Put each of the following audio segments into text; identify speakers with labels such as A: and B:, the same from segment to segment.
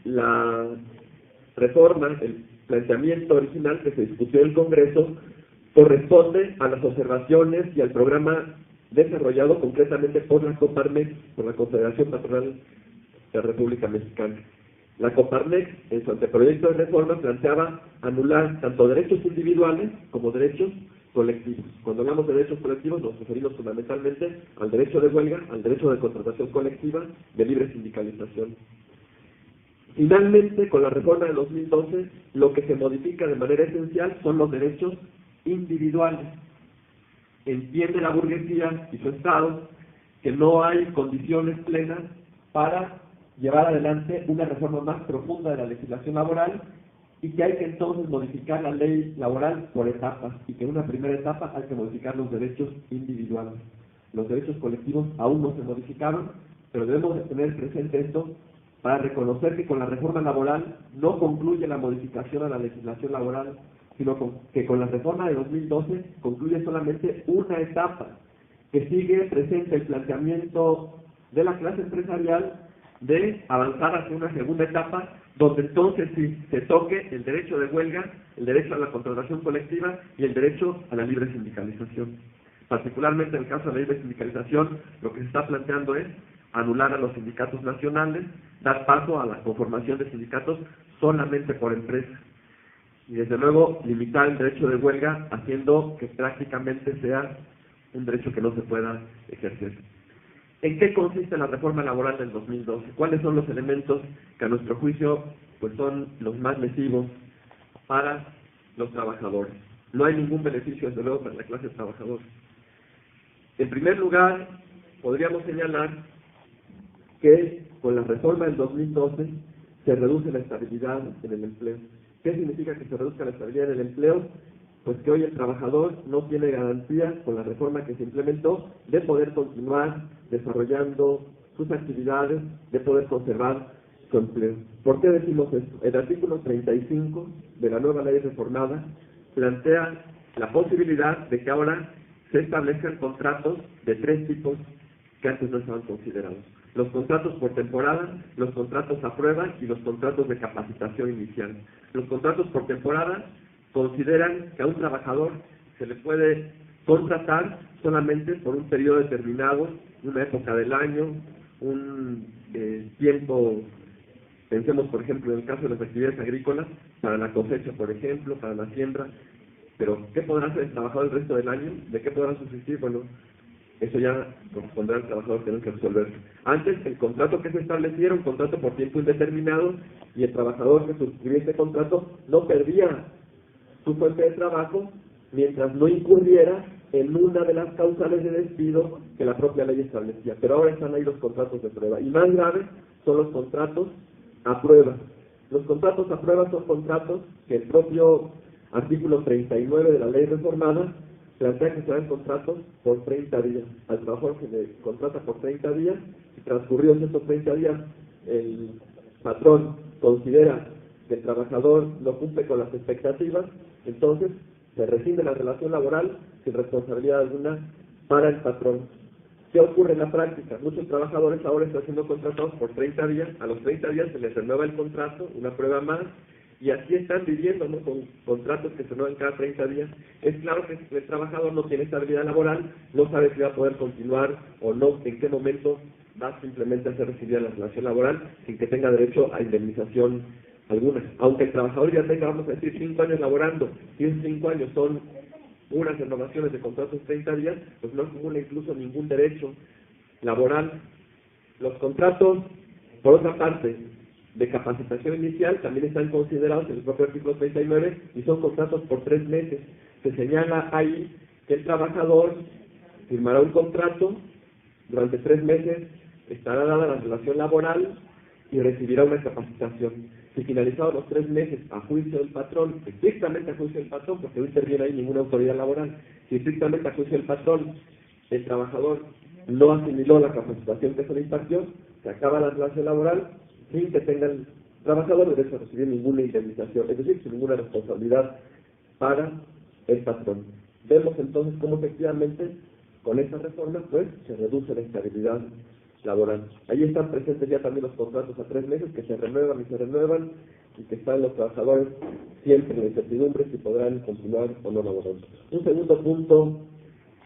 A: La reforma, el planteamiento original que se discutió en el Congreso, corresponde a las observaciones y al programa desarrollado concretamente por la Coparmex, por la Confederación Patronal de la República Mexicana. La Coparmex, en su anteproyecto de reforma, planteaba anular tanto derechos individuales como derechos colectivos. Cuando hablamos de derechos colectivos nos referimos fundamentalmente al derecho de huelga, al derecho de contratación colectiva, de libre sindicalización. Finalmente, con la reforma de 2012, lo que se modifica de manera esencial son los derechos individuales. Entiende la burguesía y su Estado que no hay condiciones plenas para llevar adelante una reforma más profunda de la legislación laboral y que hay que entonces modificar la ley laboral por etapas y que en una primera etapa hay que modificar los derechos individuales. Los derechos colectivos aún no se modificaron, pero debemos de tener presente esto para reconocer que con la reforma laboral no concluye la modificación a la legislación laboral, sino que con la reforma de 2012 concluye solamente una etapa, que sigue presente el planteamiento de la clase empresarial de avanzar hacia una segunda etapa, donde entonces sí se toque el derecho de huelga, el derecho a la contratación colectiva y el derecho a la libre sindicalización. Particularmente en el caso de la libre sindicalización, lo que se está planteando es anular a los sindicatos nacionales, dar paso a la conformación de sindicatos solamente por empresas. Y desde luego limitar el derecho de huelga, haciendo que prácticamente sea un derecho que no se pueda ejercer. ¿En qué consiste la reforma laboral del 2012? ¿Cuáles son los elementos que a nuestro juicio pues son los más lesivos para los trabajadores? No hay ningún beneficio desde luego para la clase trabajadora. En primer lugar, podríamos señalar que con la reforma del 2012 se reduce la estabilidad en el empleo. ¿Qué significa que se reduzca la estabilidad en el empleo? Pues que hoy el trabajador no tiene garantía con la reforma que se implementó de poder continuar desarrollando sus actividades, de poder conservar su empleo. ¿Por qué decimos esto? El artículo 35 de la nueva ley reformada plantea la posibilidad de que ahora se establezcan contratos de tres tipos que antes no estaban considerados. Los contratos por temporada, los contratos a prueba y los contratos de capacitación inicial. Los contratos por temporada consideran que a un trabajador se le puede contratar solamente por un periodo determinado, una época del año, un tiempo, pensemos por ejemplo en el caso de las actividades agrícolas, para la cosecha por ejemplo, para la siembra, pero ¿qué podrá hacer el trabajador el resto del año? ¿De qué podrá subsistir? Bueno, eso ya correspondrá al trabajador tener que resolverlo. Antes, el contrato que se estableciera, un contrato por tiempo indeterminado, y el trabajador que suscribía este contrato no perdía su fuente de trabajo mientras no incurriera en una de las causales de despido que la propia ley establecía. Pero ahora están ahí los contratos de prueba. Y más graves son los contratos a prueba. Los contratos a prueba son contratos que el propio artículo 39 de la ley reformada plantea que se dan contratos por 30 días. Al trabajador se le contrata por 30 días y transcurridos esos 30 días el patrón considera que el trabajador no cumple con las expectativas, entonces se rescinde la relación laboral sin responsabilidad alguna para el patrón. ¿Qué ocurre en la práctica? Muchos trabajadores ahora están siendo contratados por 30 días, a los 30 días se les renueva el contrato, una prueba más, y así están viviendo, ¿no?, con contratos que se renuevan cada 30 días. Es claro que el trabajador no tiene estabilidad laboral, no sabe si va a poder continuar o no, en qué momento va simplemente a ser recibida la relación laboral sin que tenga derecho a indemnización alguna. Aunque el trabajador ya tenga, vamos a decir, 5 años laborando, y esos 5 años son unas renovaciones de contratos 30 días, pues no acumula incluso ningún derecho laboral. Los contratos, por otra parte, de capacitación inicial también están considerados en el propio artículo 39 y son contratos por 3 meses. Se señala ahí que el trabajador firmará un contrato, durante 3 meses estará dada la relación laboral y recibirá una capacitación. Si finalizados los 3 meses a juicio del patrón, estrictamente a juicio del patrón, porque no interviene ahí ninguna autoridad laboral, si estrictamente a juicio del patrón el trabajador no asimiló la capacitación que se le impartió, se acaba la relación laboral sin que tenga el trabajador derecho a recibir ninguna indemnización, es decir, sin ninguna responsabilidad para el patrón. Vemos entonces cómo efectivamente con esta reforma pues se reduce la estabilidad laboral. Ahí están presentes ya también los contratos a 3 meses que se renuevan y que están los trabajadores siempre en la incertidumbre si podrán continuar o no laborando. Un segundo punto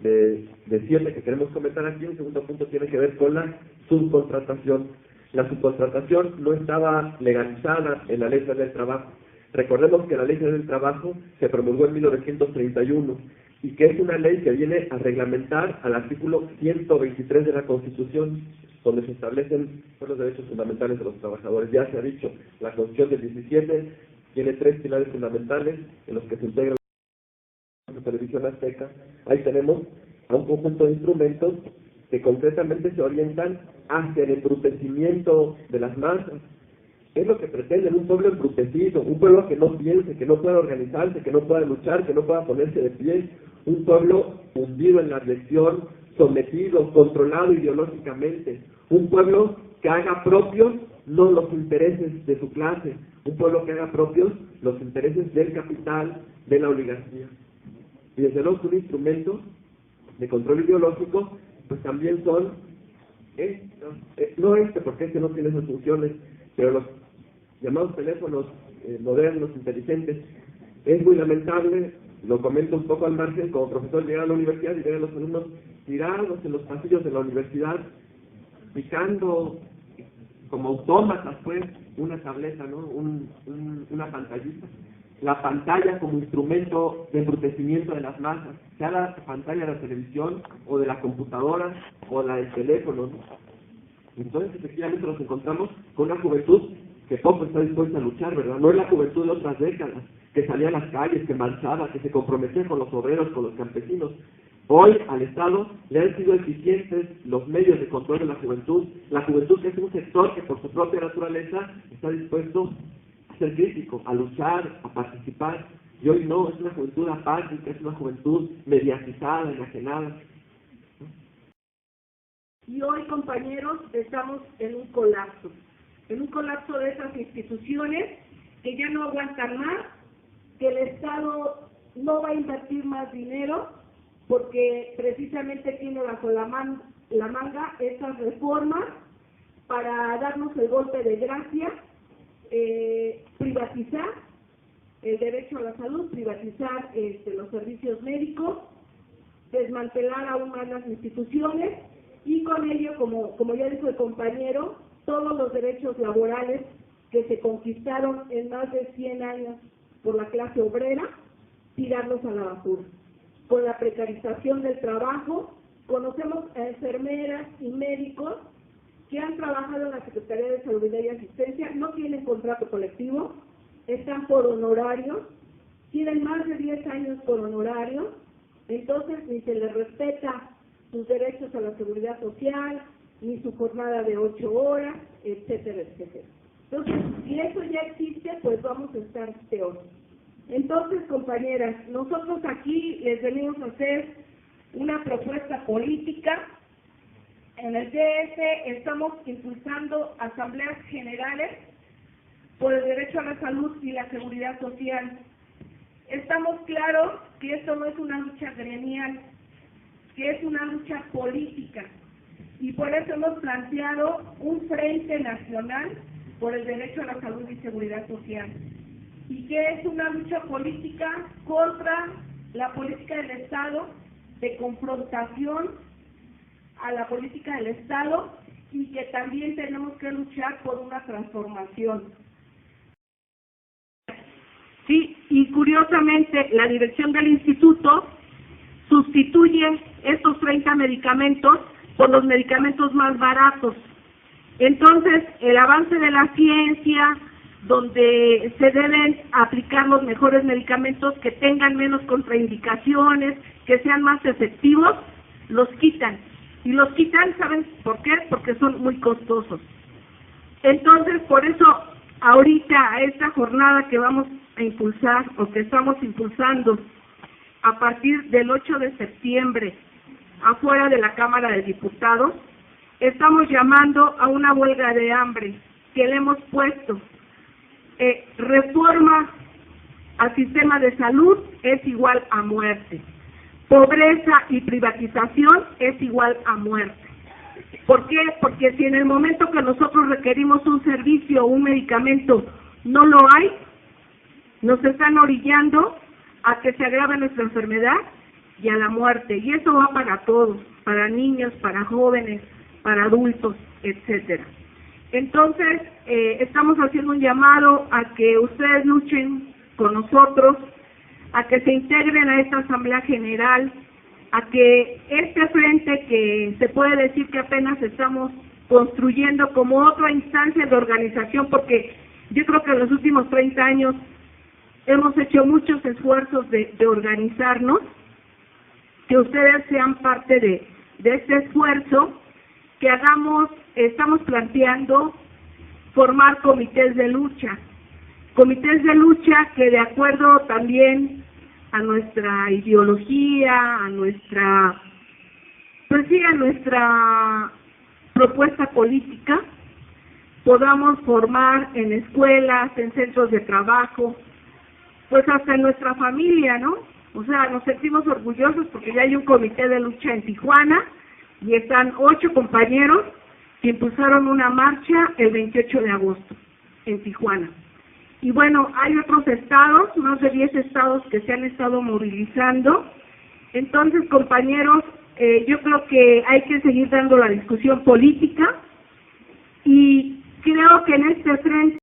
A: de 7 que queremos comentar aquí, un segundo punto tiene que ver con la subcontratación. La subcontratación no estaba legalizada en la Ley Federal del Trabajo. Recordemos que la Ley Federal del Trabajo se promulgó en 1931 y que es una ley que viene a reglamentar al artículo 123 de la Constitución, donde se establecen los derechos fundamentales de los trabajadores. Ya se ha dicho, la Constitución del 17 tiene 3 pilares fundamentales en los que se integra la televisión azteca. Ahí tenemos a un conjunto de instrumentos que concretamente se orientan hacia el embrutecimiento de las masas. Es lo que pretenden, un pueblo embrutecido, un pueblo que no piense, que no pueda organizarse, que no pueda luchar, que no pueda ponerse de pie, un pueblo hundido en la adicción, sometido, controlado ideológicamente, un pueblo que haga propios no los intereses de su clase, un pueblo que haga propios los intereses del capital, de la oligarquía. Y desde luego un instrumento de control ideológico, pues también son, porque este no tiene esas funciones, pero los llamados teléfonos modernos, inteligentes. Es muy lamentable, lo comento un poco al margen, como profesor llegar a la universidad y ver a los alumnos tirados en los pasillos de la universidad, picando como autómatas, pues, una tableta, ¿no? Una pantallita. La pantalla como instrumento de embrutecimiento de las masas, sea la pantalla de la televisión, o de la computadora, o la del teléfono, ¿no? Entonces, efectivamente, nos encontramos con una juventud que poco está dispuesta a luchar, ¿verdad? No es la juventud de otras décadas, que salía a las calles, que marchaba, que se comprometía con los obreros, con los campesinos. Hoy, al Estado, le han sido eficientes los medios de control de la juventud que es un sector que por su propia naturaleza está dispuesto a ser crítico, a luchar, a participar. Y hoy no, es una juventud apática, es una juventud mediatizada, enajenada.
B: Y hoy, compañeros, estamos en un colapso de esas instituciones que ya no aguantan más, que el Estado no va a invertir más dinero porque precisamente tiene bajo la manga esas reformas para darnos el golpe de gracia, privatizar el derecho a la salud, privatizar los servicios médicos, desmantelar aún más las instituciones y con ello, como ya dijo el compañero, todos los derechos laborales que se conquistaron en más de 100 años por la clase obrera, tirarlos a la basura. Con la precarización del trabajo, conocemos a enfermeras y médicos que han trabajado en la Secretaría de Salud y Asistencia, no tienen contrato colectivo, están por honorarios, tienen más de 10 años por honorarios, entonces ni se les respeta sus derechos a la seguridad social, ni su jornada de 8 horas, etcétera, etcétera. Entonces, si eso ya existe, pues vamos a estar peor. Entonces, compañeras, nosotros aquí les venimos a hacer una propuesta política. En el DF estamos impulsando asambleas generales por el derecho a la salud y la seguridad social. Estamos claros que esto no es una lucha gremial, que es una lucha política, y por eso hemos planteado un frente nacional por el derecho a la salud y seguridad social, y que es una lucha política contra la política del Estado, de confrontación a la política del Estado, y que también tenemos que luchar por una transformación. Sí, y curiosamente la dirección del instituto sustituye estos 30 medicamentos por los medicamentos más baratos. Entonces, el avance de la ciencia, donde se deben aplicar los mejores medicamentos que tengan menos contraindicaciones, que sean más efectivos, los quitan. Y los quitan, ¿saben por qué? Porque son muy costosos. Entonces, por eso, ahorita, a esta jornada que vamos a impulsar, o que estamos impulsando, a partir del 8 de septiembre, afuera de la Cámara de Diputados, estamos llamando a una huelga de hambre que le hemos puesto. Reforma al sistema de salud es igual a muerte. Pobreza y privatización es igual a muerte. ¿Por qué? Porque si en el momento que nosotros requerimos un servicio o un medicamento no lo hay, nos están orillando a que se agrave nuestra enfermedad y a la muerte. Y eso va para todos, para niños, para jóvenes, para adultos, etcétera. Entonces, estamos haciendo un llamado a que ustedes luchen con nosotros, a que se integren a esta Asamblea General, a que este frente que se puede decir que apenas estamos construyendo como otra instancia de organización, porque yo creo que en los últimos 30 años hemos hecho muchos esfuerzos de organizarnos, que ustedes sean parte de este esfuerzo, que estamos planteando formar comités de lucha que de acuerdo también a nuestra ideología, a nuestra propuesta política, podamos formar en escuelas, en centros de trabajo, pues hasta en nuestra familia, ¿no? O sea, nos sentimos orgullosos porque ya hay un comité de lucha en Tijuana y están 8 compañeros que impulsaron una marcha el 28 de agosto en Tijuana. Y bueno, hay otros estados, más de 10 estados que se han estado movilizando. Entonces, compañeros, yo creo que hay que seguir dando la discusión política y creo que en este frente